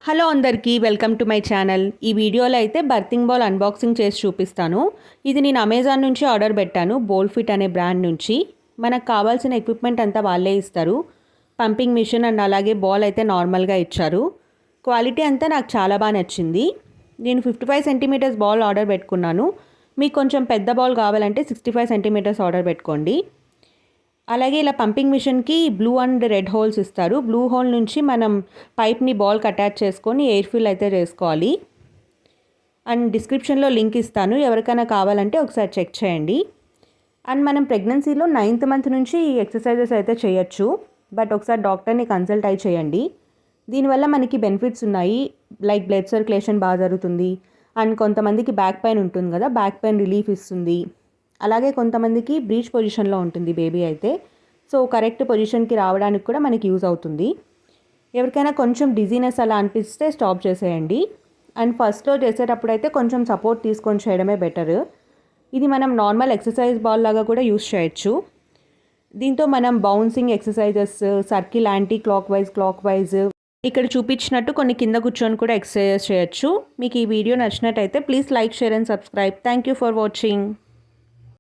Hello అందరికీ welcome to my channel. ఈ వీడియోలో అయితే బర్తింగ్ బాల్ అన్బాక్సింగ్ చేసి చూపిస్తాను. ఇది నేను అమెజాన్ నుంచి ఆర్డర్ పెట్టాను, బోల్ ఫిట్ అనే బ్రాండ్ నుంచి. మనకు కావాల్సిన ఎక్విప్మెంట్ అంతా వాళ్ళే ఇస్తారు. పంపింగ్ మిషన్ అండ్ అలాగే బాల్ అయితే నార్మల్గా ఇచ్చారు. క్వాలిటీ అంతా నాకు చాలా బాగా నచ్చింది. నేను 55 సెంటీమీటర్స్ బాల్ ఆర్డర్ పెట్టుకున్నాను. మీకు కొంచెం పెద్ద బాల్ కావాలంటే 65 సెంటీమీటర్స్ ఆర్డర్ పెట్టుకోండి. అలాగే ఇలా పంపింగ్ మిషన్కి బ్లూ అండ్ రెడ్ హోల్స్ ఇస్తారు. బ్లూ హోల్ నుంచి మనం పైప్ని బాల్కి అటాచ్ చేసుకొని ఎయిర్ ఫిల్ అయితే చేసుకోవాలి. అండ్ డిస్క్రిప్షన్లో లింక్ ఇస్తాను, ఎవరికైనా కావాలంటే ఒకసారి చెక్ చేయండి. అండ్ మనం ప్రెగ్నెన్సీలో 9th మంత్ నుంచి ఈ ఎక్సర్సైజెస్ అయితే చేయొచ్చు, బట్ ఒకసారి డాక్టర్ని కన్సల్ట్ అయి చేయండి. దీనివల్ల మనకి బెనిఫిట్స్ ఉన్నాయి, లైక్ బ్లడ్ సర్క్యులేషన్ బాగా జరుగుతుంది. అండ్ కొంతమందికి బ్యాక్ పెయిన్ ఉంటుంది కదా, బ్యాక్ పెయిన్ రిలీఫ్ ఇస్తుంది. అలాగే కొంతమందికి బ్రీచ్ పొజిషన్లో ఉంటుంది బేబీ అయితే, సో కరెక్ట్ పొజిషన్కి రావడానికి కూడా మనకి యూజ్ అవుతుంది. ఎవరికైనా కొంచెం డిజీనెస్ అలా అనిపిస్తే స్టాప్ చేసేయండి. అండ్ ఫస్ట్లో చేసేటప్పుడు అయితే కొంచెం సపోర్ట్ తీసుకొని చేయడమే బెటర్. ఇది మనం నార్మల్ ఎక్సర్సైజ్ బాల్ లాగా కూడా యూజ్ చేయొచ్చు. దీంతో మనం bouncing exercises, circle, anti clock wise ఇక్కడ చూపించినట్టు కొన్ని కింద కూర్చొని కూడా ఎక్సర్సైజెస్ చేయొచ్చు. మీకు ఈ వీడియో నచ్చినట్టయితే please like, share and subscribe. Thank you for watching.